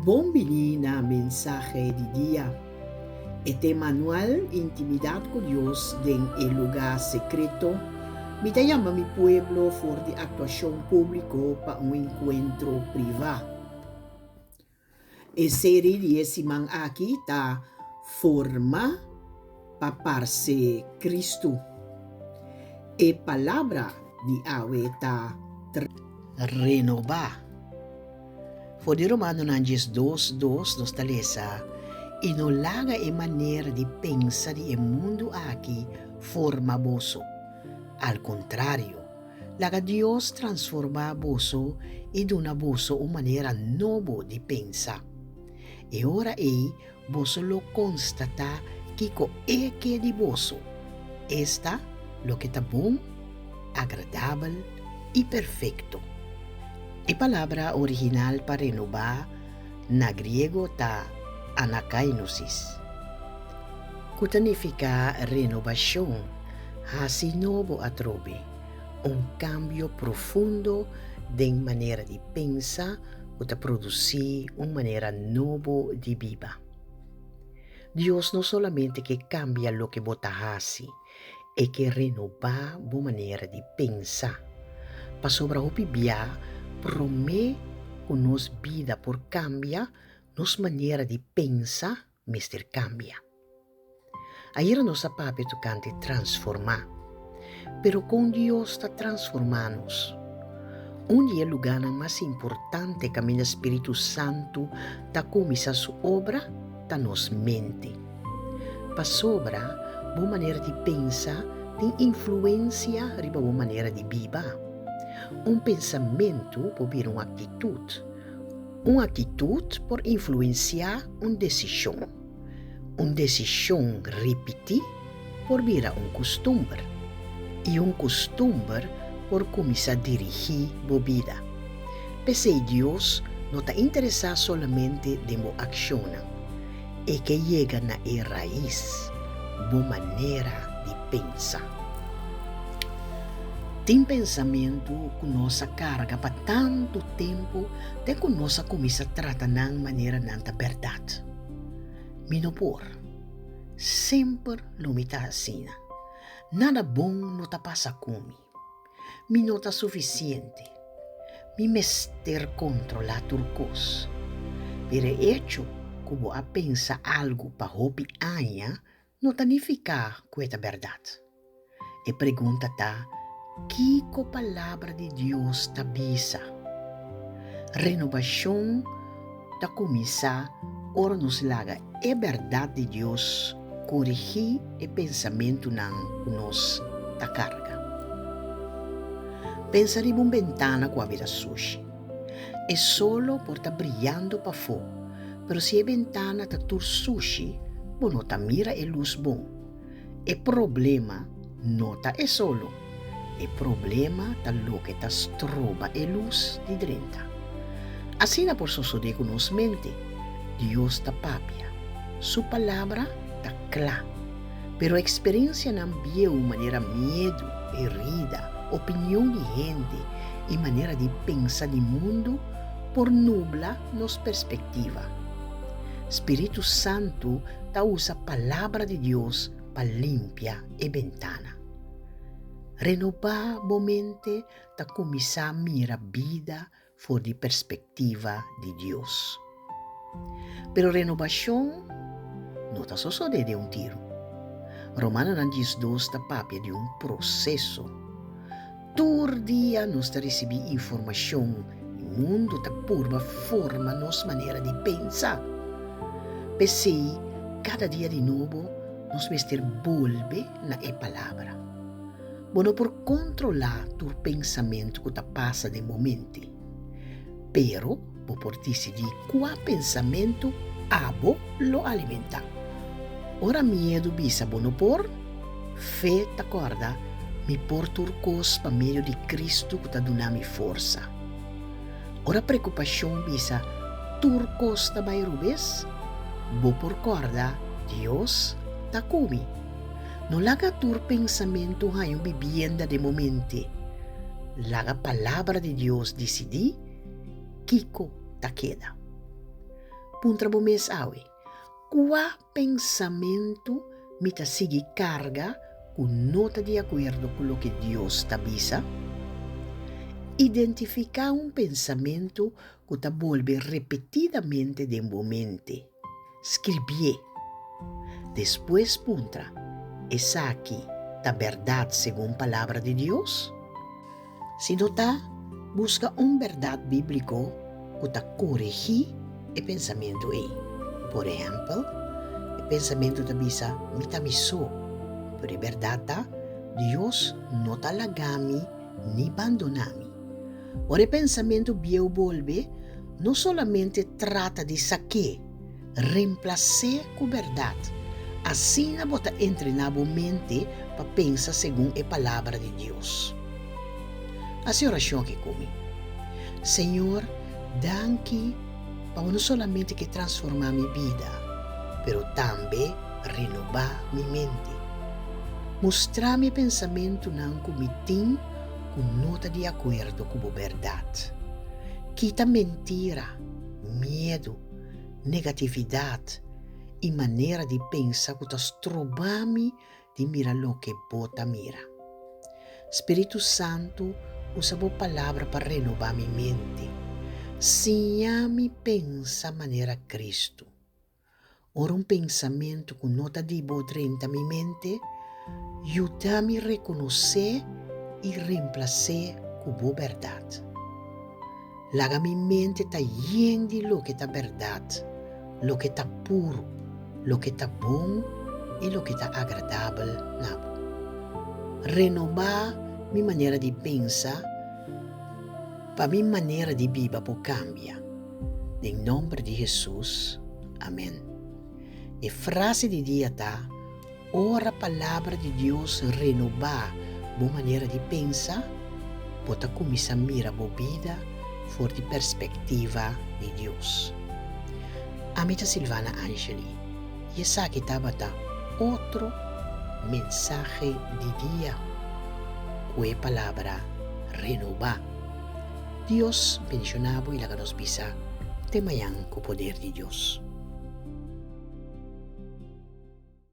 Bombini na mensaje di día. Este manual Intimidad con Dios en el lugar secreto me llama mi pueblo for de actuación público para un encuentro privado. E serie di esimang aquí ta forma paparse Cristo. E palabra di awe ta renova. For di Romano nandies 2:2 nos talesa, inolaga e manera di pensa di e mundo aqui forma boso. Al contrario, laga Dios transforma boso e duna boso una manera novo di pensa. E ora boso lo constata kiko che di boso. Esta lo que ta bom, agradable e perfecto. E palabra original para renovar na griego ta anakainosis. Kutanifica renovación, hasi novo atrobe, un cambio profundo de manera de pensar o de producir una manera novo de viva. Dios no solamente que cambia lo que vota hasi, e que renova bo manera de pensar. Pa sobra o biblia, promete que nos vida por cambia, nos manera de pensar, mister cambia. Ayer nos papi tocante transformar, pero con Dios está transformando-nos. Un dia lugar mais importante que o Espírito Santo ta começa sua obra ta nos mente. Pa sobra, boa maneira de pensar tem influência riba boa maneira de viver. Um pensamento pode vir uma atitude. Uma atitude pode influenciar uma decisão. Uma decisão repetir pode virar costume. E costume pode começar a dirigir a vida. Pensei Deus não está interessado solamente de mo acciona, e que chega na raiz, boa maneira de pensar. Tem pensamento que nossa carga para tanto tempo, até que nossa começa a tratar de maneira não da verdade. Minopor, sempre lo mita assim. Nada bom não tá passa comigo. Mi não tá suficiente. Mi mester controlar turcos. Pero hecho, como a pensar algo para hopi anha, não tá nem ficar com essa verdade. E pergunta tá, que palavra de Deus ta bisa? Renovação ta começar, ora nos laga é verdade de Deus, corrigir e pensamento não nos ta carga. Pensar em uma ventana com a vida sushi. É solo por ta brilhando para fora, pero se a ventana ta tur sushi, não ta mira a luz bom. E problema não ta é solo. E problema ta lo que ta stroba a luz de dentro. Assim na por suceder com nos mente, Deus ta papia. Sua palavra ta clara. Pero a experiência não via uma maneira medo, herida, opinião de gente e maneira de pensar de mundo por nubla nos perspectiva. Espírito Santo ta usa a palavra de Deus para limpar a ventana. Renovar a mente ta começar a mirar a vida for de perspectiva de Deus. Pero renovação não ta só de um tiro. Romano não diz 2 ta papia de um processo. Todo dia nós recebemos informação, o mundo está por uma forma, nossa maneira de pensar. Pensei, cada dia de novo, nós mestre volve na palavra. Bueno, por controlar o pensamento que está passa de momento. Pero, por decidir qual pensamento abo lo alimenta. Ora medo bisa bono por, fé ta corda, mi por turcos pa meio de Cristo que ta dunami força. Ora preocupação bisa turcos ta bairubes, bo por corda, Deus ta kumi. No laga tur pensamento hay vivienda de momento. Laga palavra de Deus decidi, kiko ta queda. puntra bomes awe. Qua pensamento mita sigi carga con nota de acuerdo con lo que Dios tabisa? Identificar un pensamento que te vuelve repetidamente de mente. Scribie. Después puntra, ¿es aquí la verdad según palabra de Dios? Si no está, busca un verdad bíblico que te corrige el pensamiento ahí. Por ejemplo, el pensamiento te dice, mita miso, pero verdad ta, Dios no te lagami ni abandonami. O el pensamiento viejo vuelve, no solamente trata de saque, reemplazar con verdad. Así na bota entrenar a mente para pensar según la palabra de Dios. Así oración que come. Señor, danke para no solamente que transformar mi vida, pero también renovar mi mente. Mostrar mi pensamiento nan comitim con nota de acuerdo con la verdad. Quita mentira, miedo, negatividad y manera de pensar que estás trobami de mirar lo que bota mira. Espíritu Santo, usa a palavra para renovar mi mente. Enseñame pensa maneira Cristo. Ora un pensamento que nota de bodrenta mi mente, aiuta-me a reconocer e reemplazar con boa verdade. Laga mi mente ta llena de lo que está verdad, lo que está puro, lo que está bom e lo que está agradable. Renovar mi maneira de pensar para mi maneira de vivir por cambia. Em nome de Jesus. Amém. E frase de dia está: ora a palavra de Deus renovar boa maneira de pensar, pode começar a mirar a vida for de perspectiva de Deus. Amita Silvana Angeli, e essa aqui estava outro mensagem de dia, com a palavra renovar. Deus bendicionado e laga nos bisa temayang com o poder de Deus.